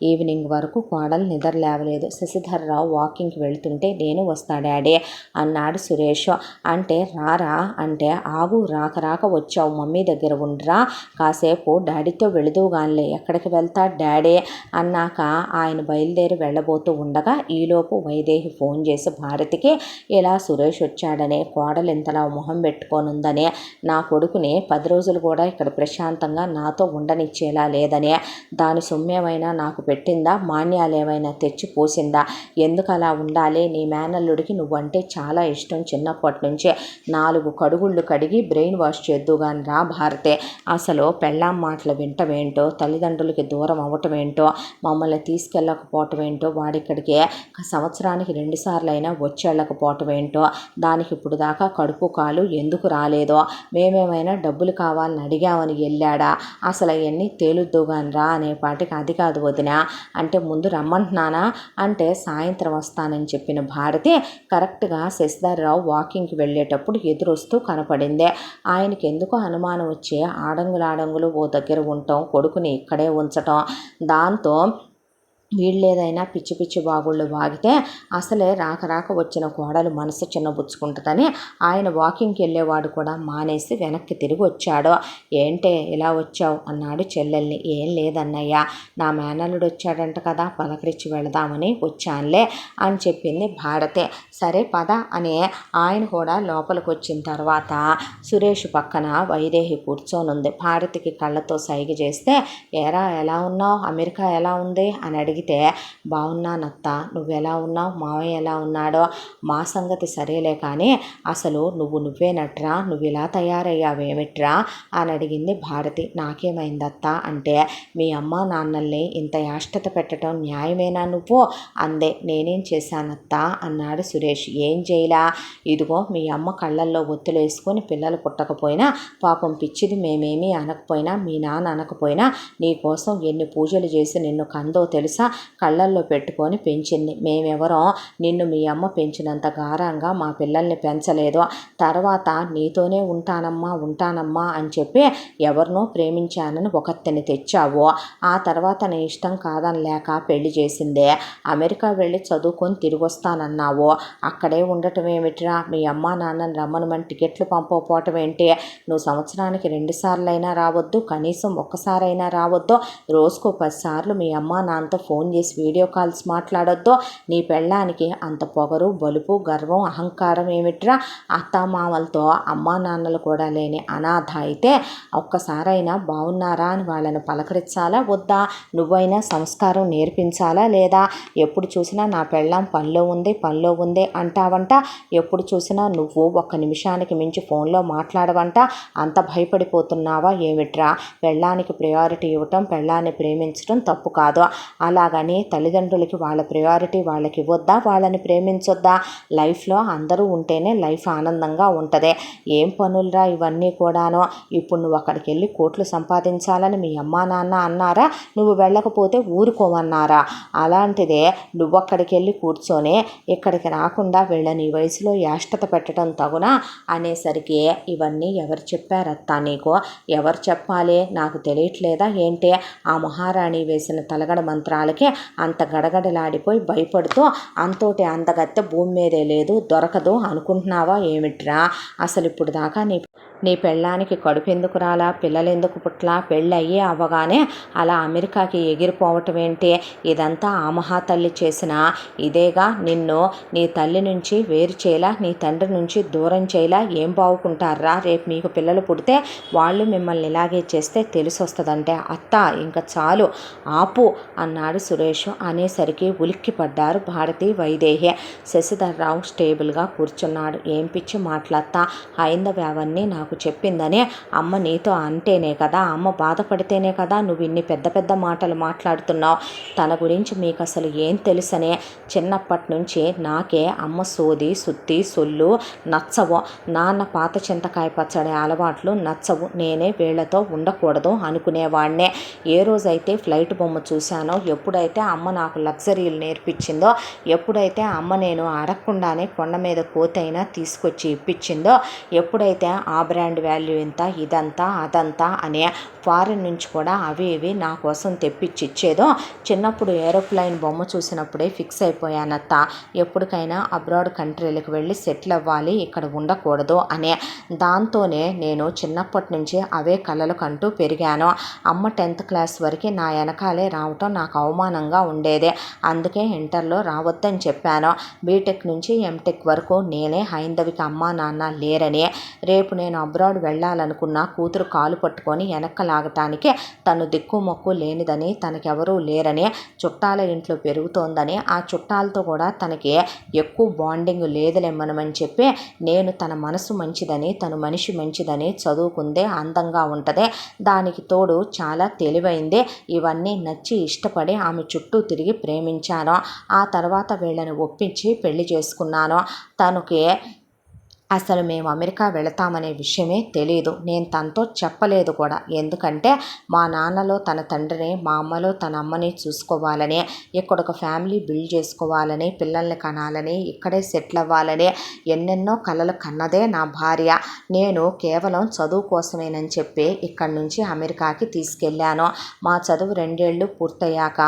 ఈవినింగ్ వరకు కోడలు నిద్ర లేవలేదు. శశిధర్రావు వాకింగ్కి వెళ్తుంటే నేను వస్తా డాడీ అన్నాడు సురేష్. అంటే రారా అంటే ఆగు, రాక వచ్చావు, మమ్మీ దగ్గర ఉండరా, కాసేపు డాడీతో వెళుదువుగానిలే. ఎక్కడికి వెళ్తా డాడీ అన్నాక ఆయన బయలుదేరి వెళ్ళబోతూ ఉండగా ఈలోపు వైదేహి ఫోన్ చేసి భారతికి ఇలా సురేష్ వచ్చాడని, కోడలు ఇంతలా మొహం పెట్టుకోనుందని, నా కొడుకుని 10 రోజులు కూడా ఇక్కడ ప్రశాంతంగా నాతో ఉండనిచ్చేలా లేదని, దాని సొమ్మేమైనా నాకు పెట్టిందా, మాన్యాలేమైనా తెచ్చి పోసిందా, ఎందుకు అలా ఉండాలి, నీ మేనల్లుడికి నువ్వంటే చాలా ఇష్టం చిన్నప్పటి నుంచే, 4 కడుగుళ్ళు కడిగి బ్రెయిన్ వాష్ చేద్దుగాని రా భారతే, అసలు పెళ్ళాం మాటలు వింటమేంటో, తల్లిదండ్రులకి దూరం అవ్వటమేంటో, మమ్మల్ని తీసుకెళ్ళకపోవటం ఏంటో, వాడిక్కడికి సంవత్సరానికి 2 సార్లు అయినా వచ్చేళ్ళకపోవటం ఏంటో, దానికి ఇప్పుడు దాకా కడుపు కాలు ఎందుకు రాలేదో, మేమేమైనా డబ్బులు కావాలని అడిగామని వెళ్ళాడా, అసలు అవన్నీ తేలుద్దుగాని రా అనేపాటికి అది కాదు వదిన అంటే ముందు రమ్మంటున్నానా అంటే సాయంత్రం వస్తానని చెప్పిన భారతి కరెక్ట్గా శశిధర్రావు వాకింగ్కి వెళ్ళేటప్పుడు ఎదురొస్తూ కనపడింది. ఆయనకి ఎందుకో అనుమానం వచ్చి ఆడంగులు ఓ దగ్గర ఉండటం, కొడుకుని ఇక్కడే ఉంచటం, దాంతో వీళ్ళేదైనా పిచ్చి పిచ్చి బాగుళ్ళు వాగితే అసలే రాక వచ్చిన కోడలు మనసు చిన్నబుచ్చుకుంటుందని ఆయన వాకింగ్కి వెళ్ళేవాడు కూడా మానేసి వెనక్కి తిరిగి వచ్చాడు. ఏంటే ఇలా వచ్చావు అన్నాడు చెల్లెల్ని. ఏం లేదన్నయ్య, నా మేనల్లుడు వచ్చాడంట కదా, పలకరించి వెళదామని వచ్చానులే అని చెప్పింది భారతే. సరే పద అని ఆయన కూడా లోపలికి వచ్చిన తర్వాత సురేష్ పక్కన వైదేహి కూర్చొనుంది. భారతికి కళ్ళతో సైగ చేస్తే ఏరా ఎలా ఉన్నావు, అమెరికా ఎలా ఉంది అని అడిగితే బాగున్నానత్త, నువ్వెలా ఉన్నావు, మావయ్య ఎలా ఉన్నాడో, మా సంగతి సరేలే కానీ అసలు నువ్వేనట్రా, నువ్వు ఇలా తయారయ్యావేమిట్రా అని అడిగింది భారతి. నాకేమైందత్త అంటే మీ అమ్మ నాన్నల్ని ఇంత యాష్టత పెట్టడం న్యాయమేనా నువ్వు అందే. నేనేం చేశానత్త అన్నాడు సురేష్. ఏం చేయలా, ఇదిగో మీ అమ్మ కళ్ళల్లో ఒత్తులేసుకొని పిల్లలు పుట్టకపోయినా పాపం పిచ్చిది, మేమేమీ అనకపోయినా మీ నాన్న అనకపోయినా నీకోసం ఎన్ని పూజలు చేసి నిన్ను కందో తెలుసా, కళ్ళల్లో పెట్టుకొని పెంచింది. మేమెవరో నిన్ను మీ అమ్మ పెంచినంత గారంగా మా పిల్లల్ని పెంచలేదు. తర్వాత నీతోనే ఉంటానమ్మా అని చెప్పి ఎవరినో ప్రేమించానని ఒకరిని తెచ్చావు. ఆ తర్వాత నీ ఇష్టం కాదని లేక పెళ్లి చేసిందే. అమెరికా వెళ్ళి చదువుకొని తిరిగి వస్తానన్నావు. అక్కడే ఉండటం ఏమిట్రా, మీ అమ్మ నాన్నని రమ్మనమని టికెట్లు పంపకపోవటం ఏంటి, నువ్వు సంవత్సరానికి 2 సార్లు అయినా రావద్దు, కనీసం ఒక్కసారైనా రావద్దు, రోజుకో 10 సార్లు మీ అమ్మ నాన్నతో ఫోన్ చేసి వీడియో కాల్స్ మాట్లాడొద్దు, నీ పెళ్ళానికి అంత పొగరు బలుపు గర్వం అహంకారం ఏమిట్రా, అత్తామామలతో అమ్మా నాన్నలు కూడా లేని అనాథ అయితే ఒక్కసారైనా బాగున్నారా అని వాళ్ళని పలకరించాలా వద్దా, నువ్వైనా సంస్కారం నేర్పించాలా లేదా, ఎప్పుడు చూసినా నా పెళ్ళాం పనిలో ఉంది అంటావంట, ఎప్పుడు చూసినా నువ్వు 1 నిమిషానికి మించి ఫోన్లో మాట్లాడవంట, అంత భయపడిపోతున్నావా ఏమిట్రా, పెళ్ళానికి ప్రయారిటీ ఇవ్వటం, పెళ్ళాన్ని ప్రేమించడం తప్పు కాదు, అలాగని తల్లిదండ్రులకి వాళ్ళ ప్రయారిటీ వాళ్ళకి ఇవ్వద్దా, వాళ్ళని ప్రేమించొద్దా, లైఫ్లో అందరూ ఉంటేనే లైఫ్ ఆనందంగా ఉంటుంది. ఏం పనులరా ఇవన్నీ కూడాను, ఇప్పుడు నువ్వు అక్కడికి వెళ్ళి కోట్లు సంపాదించాలని మీ అమ్మా నాన్న అన్నారా, నువ్వు వెళ్ళకపోతే ఊరుకోమన్నారా, అలాంటిదే నువ్వు అక్కడికి వెళ్ళి కూర్చొని ఇక్కడికి రాకుండా వీళ్ళని ఈ వయసులో యాష్టత పెట్టడం తగునా అనేసరికి ఇవన్నీ ఎవరు చెప్పారత్తా నీకు, ఎవరు చెప్పాలి, నాకు తెలియట్లేదా ఏంటి, ఆ మహారాణి వేసిన తలగడ మంత్రాలకి అంత గడగడలాడిపోయి భయపడుతూ అంతోటి అందగత్తె భూమి మీదే లేదు, దొరకదు అనుకుంటున్నావా ఏమిట్రా, అసలు ఇప్పుడు దాకా నీ పెళ్ళానికి కడుపు ఎందుకు రాలా, పిల్లలు ఎందుకు పుట్లా, పెళ్ళి అయ్యి అవ్వగానే అలా అమెరికాకి ఎగిరిపోవటం ఏంటి, ఇదంతా ఆ మహాతల్లి చేసిన ఇదేగా, నిన్ను నీ తల్లి నుంచి వేరు చేయలా, నీ తండ్రి నుంచి దూరం చేయలా, ఏం బాగుకుంటారా, రేపు మీకు పిల్లలు పుడితే వాళ్ళు మిమ్మల్ని ఇలాగే చేస్తే తెలిసి వస్తుందంటే అత్త ఇంకా చాలు ఆపు అన్నాడు సురేష్. అనేసరికి ఉలిక్కి పడ్డారు భారతి వైదేహి. శశిధర్రావు స్టేబుల్గా కూర్చున్నాడు. ఏం పిచ్చి మాట్లాడతా, హైందవి అవన్నీ నాకు చెప్పిందని, అమ్మ నీతో అంటేనే కదా, అమ్మ బాధపడితేనే కదా నువ్వు ఇన్ని పెద్ద పెద్ద మాటలు మాట్లాడుతున్నావు, తన గురించి మీకు అసలు ఏం తెలుసనే, చిన్నప్పటి నుంచి నాకే అమ్మ సోది సుత్తి సొల్లు నచ్చవు, నాన్న పాత చింతకాయ పచ్చడి అలవాట్లు నచ్చవు, నేనే వీళ్లతో ఉండకూడదు అనుకునేవాడినే, ఏ రోజైతే ఫ్లైట్ బొమ్మ చూశానో, ఎప్పుడు ఎప్పుడైతే అమ్మ నాకు లగ్జరీలు నేర్పించిందో, ఎప్పుడైతే అమ్మ నేను అడగకుండానే కొండ మీద కోతైనా తీసుకొచ్చి ఇప్పించిందో, ఎప్పుడైతే ఆ బ్రాండ్ వాల్యూ ఇంత, ఇదంతా అదంతా అనే ఫారిన్ నుంచి కూడా అవి ఇవి నా కోసం తెప్పించి ఇచ్చేదో, చిన్నప్పుడు ఏరోప్లైన్ బొమ్మ చూసినప్పుడే ఫిక్స్ అయిపోయానత్త, ఎప్పటికైనా అబ్రాడ్ కంట్రీలకు వెళ్ళి సెటిల్ అవ్వాలి, ఇక్కడ ఉండకూడదు అనే దాంతోనే నేను చిన్నప్పటి నుంచి అవే కలలు కంటూ పెరిగాను. అమ్మ 10th క్లాస్ వరకు నా వెనకాలే రావటం నాకు అవమానంగా ఉండేదే, అందుకే ఇంటర్లో రావద్దని చెప్పాను. బీటెక్ నుంచి ఎంటెక్ వరకు నేనే హైందవికి అమ్మా నాన్న లేరని, రేపు నేను అబ్రాడ్ వెళ్ళాలనుకున్న కూతురు కాలు పట్టుకొని వెనక్కి లాగటానికి తను దిక్కుమొక్కు లేనిదని, తనకెవరూ లేరని, చుట్టాల ఇంట్లో పెరుగుతోందని, ఆ చుట్టాలతో కూడా తనకి ఎక్కువ బాండింగ్ లేదులేమ్మనమని చెప్పి, నేను తన మనసు మంచిదని, తను మనిషి మంచిదని, చదువుకుందే, అందంగా ఉంటుంది, దానికి తోడు చాలా తెలివైంది, ఇవన్నీ నచ్చి ఇష్టపడి ఆమె చుట్టూ తిరిగి ప్రేమించాను. ఆ తర్వాత వీళ్ళని ఒప్పించి పెళ్లి చేసుకున్నాను. తనకి అసలు మేము అమెరికా వెళతామనే విషయమే తెలీదు. నేను తనతో చెప్పలేదు కూడా. ఎందుకంటే మా నాన్నలో తన తండ్రిని, మా అమ్మలో తన అమ్మని చూసుకోవాలని, ఇక్కడ ఒక ఫ్యామిలీ బిల్డ్ చేసుకోవాలని, పిల్లల్ని కనాలని, ఇక్కడే సెటిల్ అవ్వాలని ఎన్నెన్నో కలలు కన్నదే నా భార్య. నేను కేవలం చదువు కోసమేనని చెప్పి ఇక్కడి నుంచి అమెరికాకి తీసుకెళ్ళాను. మా చదువు 2 ఏళ్ళు పూర్తయ్యాక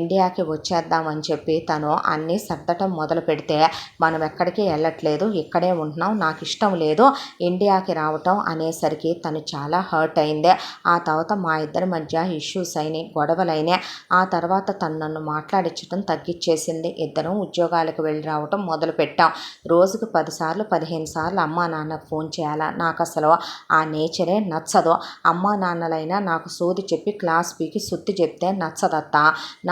ఇండియాకి వచ్చేద్దామని చెప్పి తను అన్నీ సర్దటం మొదలు పెడితే, మనం ఎక్కడికి వెళ్ళట్లేదు, ఇక్కడే ఉంటున్నాం, నాకు ఇష్టం లేదు ఇండియాకి రావటం అనేసరికి తను చాలా హర్ట్ అయింది. ఆ తర్వాత మా ఇద్దరి మధ్య ఇష్యూస్ అయినాయి, గొడవలైనాయి. ఆ తర్వాత తను నన్ను మాట్లాడించడం తగ్గించేసింది. ఇద్దరం ఉద్యోగాలకు వెళ్ళి రావటం మొదలు పెట్టాం. రోజుకు 10 సార్లు 15 సార్లు అమ్మా నాన్నకు ఫోన్ చేయాలా. నాకు అసలు ఆ నేచరే నచ్చదు. అమ్మా నాన్నలైనా నాకు సోది చెప్పి క్లాస్ పీకి సుత్తి చెప్తే నచ్చదత్త.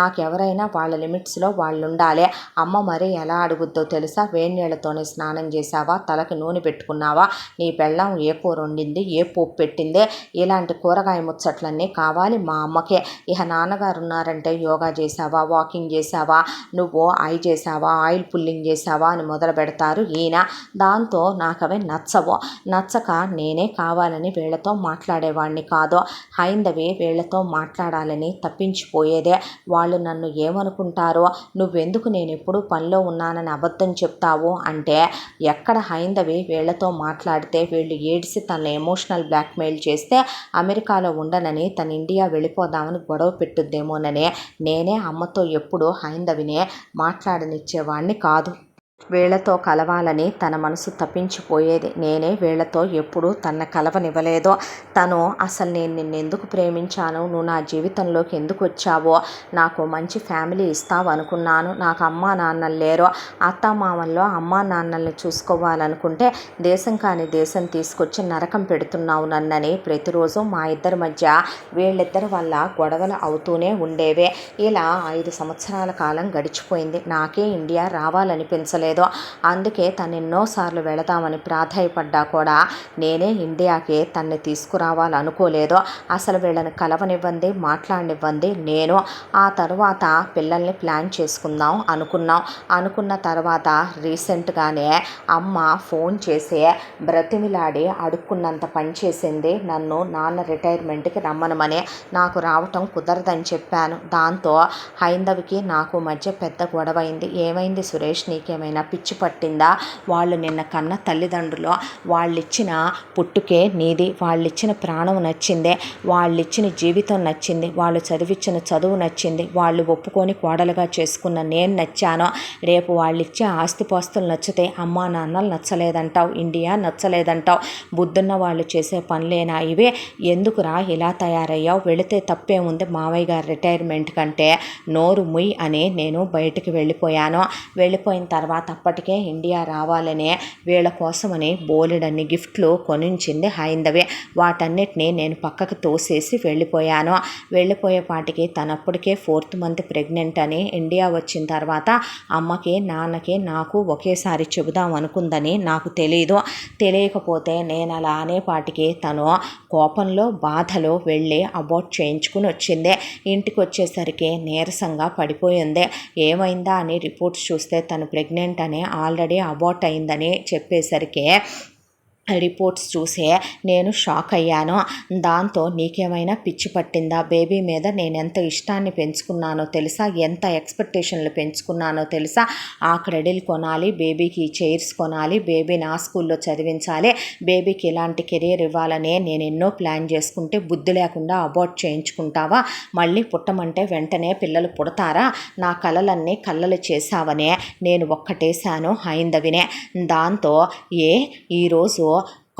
నాకెవరైనా వాళ్ళ లిమిట్స్లో వాళ్ళు ఉండాలి. అమ్మ మరి ఎలా అడుగుద్దో తెలుసా? వేడి నీళ్ళతోనే స్నానం చేసావా, తలకి నూనె పెట్టుకున్నావా, నీ పెళ్ళం ఏ కూర వండింది, ఏ పోపు పెట్టిందే, ఇలాంటి కూరగాయ ముచ్చట్లన్నీ కావాలి మా అమ్మకే. ఇక నాన్నగారు ఉన్నారంటే యోగా చేసావా, వాకింగ్ చేసావా, నువ్వు ఆయిల్ పుల్లింగ్ చేసావా అని మొదలు పెడతారు ఈయన. దాంతో నాకు అవి నచ్చక నేనే కావాలని వీళ్ళతో మాట్లాడేవాడిని కాదు. హైందవి వీళ్ళతో మాట్లాడాలని తప్పించిపోయేదే. వాళ్ళు నన్ను ఏమనుకుంటారో, నువ్వెందుకు నేను ఎప్పుడూ పనిలో ఉన్నానని అబద్ధం చెప్తావు అంటే, ఎక్కడ హైందవి వీళ్ళతో మాట్లాడితే వీళ్ళు ఏడిసి తనని ఎమోషనల్ బ్లాక్మెయిల్ చేస్తే అమెరికాలో ఉండనని, తన ఇండియా వెళ్ళిపోదామని గొడవ పెట్టుద్దేమోనని నేనే అమ్మతో ఎప్పుడూ హైందవినే మాట్లాడనిచ్చేవాడిని కాదు. వీళ్లతో కలవాలని తన మనసు తప్పించిపోయేది. నేనే వీళ్లతో ఎప్పుడూ తన కలవనివ్వలేదు. తను అసలు నేను నిన్ను ఎందుకు ప్రేమించాను, నువ్వు నా జీవితంలోకి ఎందుకు వచ్చావో, నాకు మంచి ఫ్యామిలీ ఇస్తావు అనుకున్నాను, నాకు అమ్మా నాన్నలు లేరు, అత్తామామల్లో అమ్మా నాన్నల్ని చూసుకోవాలనుకుంటే దేశం కాని దేశం తీసుకొచ్చి నరకం పెడుతున్నావు నన్నని ప్రతిరోజు మా ఇద్దరి మధ్య వీళ్ళిద్దరి వల్ల గొడవలు అవుతూనే ఉండేవే. ఇలా 5 సంవత్సరాల కాలం గడిచిపోయింది. నాకే ఇండియా రావాలనిపించలేదు. అందుకే తను ఎన్నోసార్లు వెళదామని ప్రాధాయపడ్డా కూడా నేనే ఇండియాకి తన్ని తీసుకురావాలనుకోలేదు. అసలు వీళ్ళని కలవనివ్వండి, మాట్లాడనివ్వండి నేను. ఆ తర్వాత పిల్లల్ని ప్లాన్ చేసుకుందాం అనుకున్న తర్వాత రీసెంట్గానే అమ్మ ఫోన్ చేసి బ్రతిమిలాడి అడుక్కున్నంత పని చేసింది నన్ను నాన్న రిటైర్మెంట్కి రమ్మనమని. నాకు రావటం కుదరదని చెప్పాను. దాంతో హైందవికి నాకు మధ్య పెద్ద గొడవైంది. ఏమైంది సురేష్, నీకేమైనా పిచ్చి పట్టిందా? వాళ్ళు నిన్న కన్న తల్లిదండ్రులు, వాళ్ళిచ్చిన పుట్టుకే నీది, వాళ్ళిచ్చిన ప్రాణం నచ్చిందే, వాళ్ళిచ్చిన జీవితం నచ్చింది, వాళ్ళు చదివించిన చదువు నచ్చింది, వాళ్ళు ఒప్పుకొని కోడలుగా చేసుకున్న నేను నచ్చాను. రేపు వాళ్ళిచ్చే ఆస్తిపాస్తులు నచ్చితే అమ్మా నాన్నలు నచ్చలేదంటావు, ఇండియా నచ్చలేదంటావు. బుద్ధున్న వాళ్ళు చేసే పనులేనా ఇవే? ఎందుకురా ఇలా తయారయ్యావు? వెళితే తప్పే ఉంది మావయ్య గారు రిటైర్మెంట్ కంటే, నోరు ముయ్ అని నేను బయటికి వెళ్ళిపోయాను. వెళ్ళిపోయిన తర్వాత అప్పటికే ఇండియా రావాలనే వీళ్ళ కోసమని బోలెడన్ని గిఫ్ట్లు కొనించింది హైందవి. వాటన్నిటిని నేను పక్కకు తోసేసి వెళ్ళిపోయాను. వెళ్ళిపోయేపాటికి తనప్పటికే 4th మంత్ ప్రెగ్నెంట్ అని ఇండియా వచ్చిన తర్వాత అమ్మకి నాన్నకి నాకు ఒకేసారి చెబుదాం అనుకుందని నాకు తెలియకపోతే నేను అలా అనేపాటికి తను కోపంలో బాధలో వెళ్ళి అబార్ట్ చేయించుకుని వచ్చింది. ఇంటికి వచ్చేసరికి నీరసంగా పడిపోయింది. ఏమైందా అని రిపోర్ట్స్ చూస్తే తను ప్రెగ్నెంట్ అని, ఆల్రెడీ అబార్ట్ అయిందని చెప్పేసరికి రిపోర్ట్స్ చూసే నేను షాక్ అయ్యాను. దాంతో నీకేమైనా పిచ్చి పట్టిందా? బేబీ మీద నేను ఎంత ఇష్టాన్ని పెంచుకున్నానో తెలుసా? ఎంత ఎక్స్పెక్టేషన్లు పెంచుకున్నానో తెలుసా? ఆ క్రెడిల్ కొనాలి, బేబీకి చైర్స్ కొనాలి, బేబీని ఆ స్కూల్లో చదివించాలి, బేబీకి ఇలాంటి కెరీర్ ఇవ్వాలనే నేను ఎన్నో ప్లాన్ చేసుకుంటే బుద్ధి లేకుండా అబార్ట్ చేయించుకుంటావా? మళ్ళీ పుట్టమంటే వెంటనే పిల్లలు పుడతారా? నా కలలన్నీ కళ్ళలు చేశావనే నేను ఒక్కటేశాను హైందవినే. దాంతో ఈరోజు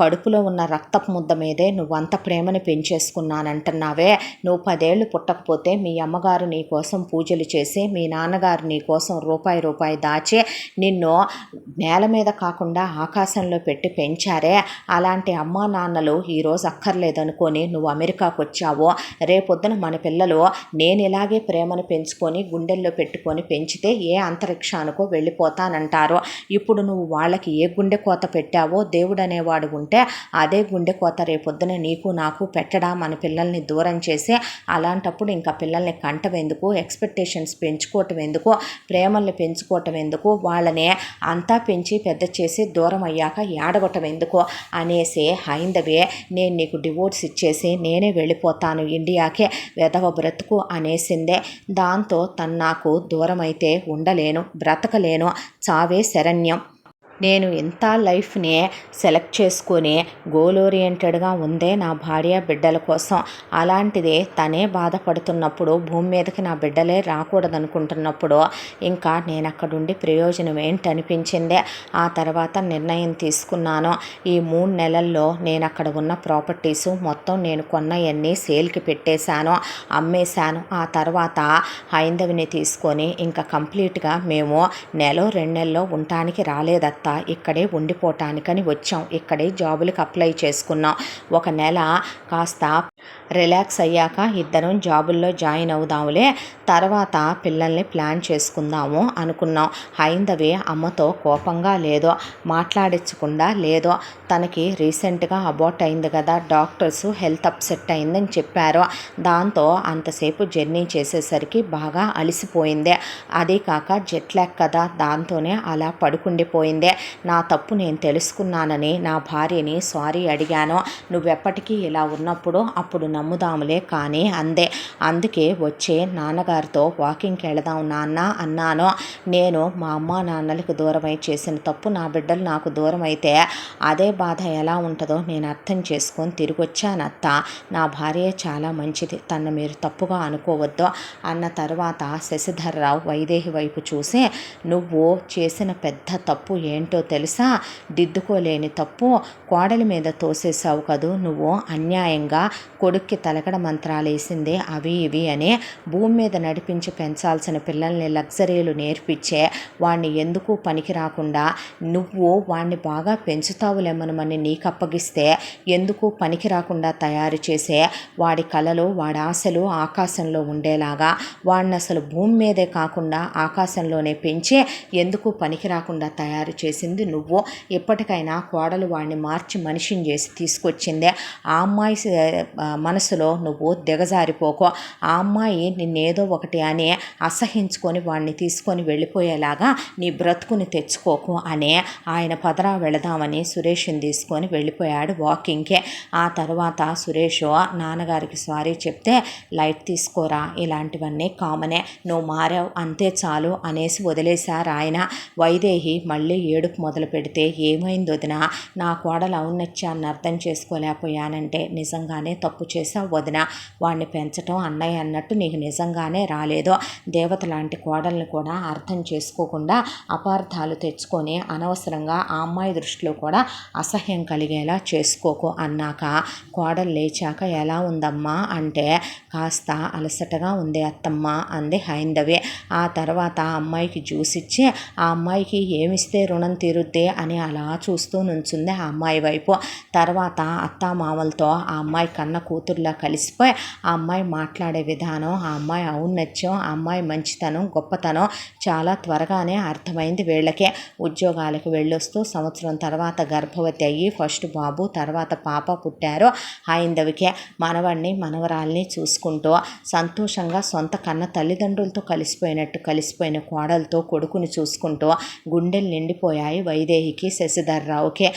కడుపులో ఉన్న రక్తపు ముద్ద మీదే నువ్వంత ప్రేమను పెంచేసుకున్నానంటున్నావే. నువ్వు 10 ఏళ్ళు పుట్టకపోతే మీ అమ్మగారు నీ కోసం పూజలు చేసి, మీ నాన్నగారు నీ కోసం రూపాయి దాచి నిన్ను నేల మీద కాకుండా ఆకాశంలో పెట్టి పెంచారే. అలాంటి అమ్మా నాన్నలు ఈరోజు అక్కర్లేదనుకొని నువ్వు అమెరికాకు వచ్చావు. రేపొద్దున మన పిల్లలు నేను ఇలాగే ప్రేమను పెంచుకొని గుండెల్లో పెట్టుకొని పెంచితే ఏ అంతరిక్షానికో వెళ్ళిపోతానంటారు. ఇప్పుడు నువ్వు వాళ్ళకి ఏ గుండె కోత పెట్టావో దేవుడు అనేవాడు ఉంటే అదే గుండె కోత రేపొద్దున నీకు నాకు పెట్టడా? మన పిల్లల్ని దూరం చేసి అలాంటప్పుడు ఇంకా పిల్లల్ని కంటం ఎందుకు? ఎక్స్పెక్టేషన్స్ పెంచుకోవటం ఎందుకు? ప్రేమల్ని పెంచుకోవటం ఎందుకు? వాళ్ళని అంతా పెంచి పెద్ద చేసి దూరం అయ్యాక ఏడగొట్టం ఎందుకు అనేసి హైందవే నేను నీకు డివోర్స్ ఇచ్చేసి నేనే వెళ్ళిపోతాను ఇండియాకే, వెధవ బ్రతుకు అనేసిందే. దాంతో తను నాకు దూరం అయితే ఉండలేను, బ్రతకలేను, చావే శరణ్యం. నేను ఇంత లైఫ్ని సెలెక్ట్ చేసుకొని గోల్ ఓరియంటెడ్గా ఉందే నా భార్య బిడ్డల కోసం. అలాంటిది తనే బాధపడుతున్నప్పుడు, భూమి మీదకి నా బిడ్డలే రాకూడదనుకుంటున్నప్పుడు ఇంకా నేను అక్కడుండి ప్రయోజనం ఏంటనిపించిందే. ఆ తర్వాత నిర్ణయం తీసుకున్నాను. ఈ 3 నెలల్లో నేను అక్కడ ఉన్న ప్రాపర్టీసు మొత్తం నేను కొన్నవన్నీ సేల్కి పెట్టేశాను, అమ్మేశాను. ఆ తర్వాత హైందవిని తీసుకొని ఇంకా కంప్లీట్గా మేము 1-2 నెలల్లో ఉండటానికి రాలేదత్త, ఇక్కడే ఉండిపోవటానికని వచ్చాం. ఇక్కడే జాబులకు అప్లై చేసుకున్నాం. 1 నెల కాస్త రిలాక్స్ అయ్యాక ఇద్దరం జాబుల్లో జాయిన్ అవుదాములే, తర్వాత పిల్లల్ని ప్లాన్ చేసుకుందాము అనుకున్నాం. హైందవి అమ్మతో కోపంగా లేదో, మాట్లాడించకుండా లేదో. తనకి రీసెంట్గా అబార్ట్ అయింది కదా, డాక్టర్స్ హెల్త్ అప్సెట్ అయిందని చెప్పారు. దాంతో అంతసేపు జర్నీ చేసేసరికి బాగా అలసిపోయిందే. అదే కాక జెట్ లాగ్ కదా, దాంతోనే అలా పడుకుండిపోయిందే. నా తప్పు నేను తెలుసుకున్నానని నా భార్యని సారీ అడిగాను. నువ్వెప్పటికీ ఇలా ఉన్నప్పుడు అప్పుడు నమ్ముదాములే కానీ అందే. అందుకే వచ్చే నాన్నగారితో వాకింగ్కి వెళదాం నాన్న అన్నాను. నేను మా అమ్మ నాన్నలకు దూరమై చేసిన తప్పు నా బిడ్డలు నాకు దూరం అయితే అదే బాధ ఎలా ఉంటుందో నేను అర్థం చేసుకొని తిరిగి వచ్చానత్త. నా భార్య చాలా మంచిది, తను మీరు తప్పుగా అనుకోవద్దు అన్న తర్వాత శశిధర్రావు వైదేహి వైపు చూసి, నువ్వు చేసిన పెద్ద తప్పు ఏంటో తెలుసా? దిద్దుకోలేని తప్పు కోడలి మీద తోసేసావు కదూ నువ్వు అన్యాయంగా. కొడుక్కి తలకడ మంత్రాలు వేసిందే అవి ఇవి అని భూమి మీద నడిపించి పెంచాల్సిన పిల్లల్ని లగ్జరీలు నేర్పించే వాడిని ఎందుకు పనికి రాకుండా నువ్వు వాడిని బాగా పెంచుతావులేమనమని నీకు అప్పగిస్తే ఎందుకు పనికి రాకుండా తయారు చేసే వాడి కలలు వాడి ఆశలు ఆకాశంలో ఉండేలాగా వాడిని అసలు భూమి మీదే కాకుండా ఆకాశంలోనే పెంచి ఎందుకు పనికి రాకుండా తయారు చేసింది నువ్వు. ఎప్పటికైనా కోడలు వాడిని మార్చి మనిషిని చేసి తీసుకొచ్చిందే. ఆ అమ్మాయి మనసులో నువ్వు దిగజారిపోకో. ఆ అమ్మాయి నిన్నేదో ఒకటి అని అసహించుకొని వాడిని తీసుకొని వెళ్ళిపోయేలాగా నీ బ్రతుకుని తెచ్చుకోకు అని ఆయన పదరా వెళదామని సురేష్ని తీసుకొని వెళ్ళిపోయాడు వాకింగ్కే. ఆ తర్వాత సురేష్ నాన్నగారికి సారీ చెప్తే, లైట్ తీసుకోరా, ఇలాంటివన్నీ కామనే, నువ్వు మారావు అంతే చాలు అనేసి వదిలేశారు ఆయన. వైదేహి మళ్ళీ ఏడుపు మొదలు పెడితే, ఏమైంది వదిన, నా కోడలు ఔన్నత్యాన్ని అర్థం చేసుకోలేకపోయానంటే నిజంగానే తప్పు చేసావు వదిన. వాడిని పెంచటం అన్నయ్య అన్నట్టు నీకు నిజంగానే రాలేదు. దేవత లాంటి కోడల్ని కూడా అర్థం చేసుకోకుండా అపార్థాలు తెచ్చుకొని అనవసరంగా ఆ అమ్మాయి దృష్టిలో కూడా అసహ్యం కలిగేలా చేసుకోకు అన్నాక కోడలు లేచాక ఎలా ఉందమ్మా అంటే, కాస్త అలసటగా ఉంది అత్తమ్మ అంది హైందవి. ఆ తర్వాత ఆ అమ్మాయికి జ్యూస్ ఇచ్చి, ఆ అమ్మాయికి ఏమిస్తే రుణం తీరుద్ది అని అలా చూస్తూ నుంచుంది ఆ అమ్మాయి వైపు. తర్వాత అత్తామామలతో ఆ అమ్మాయి కన్న కూతుర్లా కలిసిపోయి ఆ అమ్మాయి మాట్లాడే విధానం, ఆ అమ్మాయి ఔన్నత్యం, ఆ అమ్మాయి మంచితనం గొప్పతనం చాలా త్వరగానే అర్థమైంది వీళ్ళకే. ఉద్యోగాలకు వెళ్ళొస్తూ సంవత్సరం తర్వాత గర్భవతి అయ్యి ఫస్ట్ బాబు తర్వాత పాప పుట్టారు హైందవికే. మనవడిని మనవరాల్ని చూసుకుంటూ సంతోషంగా సొంత కన్న తల్లిదండ్రులతో కలిసిపోయిన కోడలతో కొడుకుని చూసుకుంటూ గుండెలు నిండిపోయాయి వైదేహికి, శశిధర్రావుకి.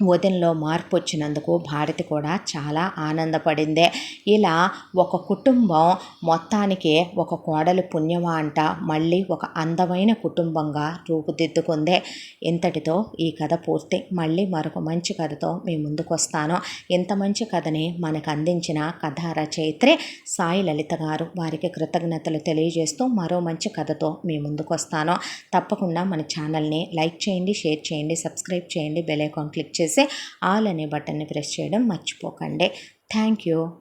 వదినలో మార్పు వచ్చినందుకు భారతి కూడా చాలా ఆనందపడింది. ఇలా ఒక కుటుంబం మొత్తానికి ఒక కోడలు పుణ్యమా అంట మళ్ళీ ఒక అందమైన కుటుంబంగా రూపుదిద్దుకుంది. ఇంతటితో ఈ కథ పూర్తి. మళ్ళీ మరొక మంచి కథతో మీ ముందుకు వస్తాను. ఇంత మంచి కథని మనకు అందించిన కథా రచయిత్రి సాయి లలిత గారు, వారికి కృతజ్ఞతలు తెలియజేస్తూ మరో మంచి కథతో మీ ముందుకు వస్తాను. తప్పకుండా మన ఛానల్ని లైక్ చేయండి, షేర్ చేయండి, సబ్స్క్రైబ్ చేయండి, బెల్ ఐకాన్ క్లిక్ చేసి ఆల్ అనే బటన్ని ప్రెస్ చేయడం మర్చిపోకండి. Thank you.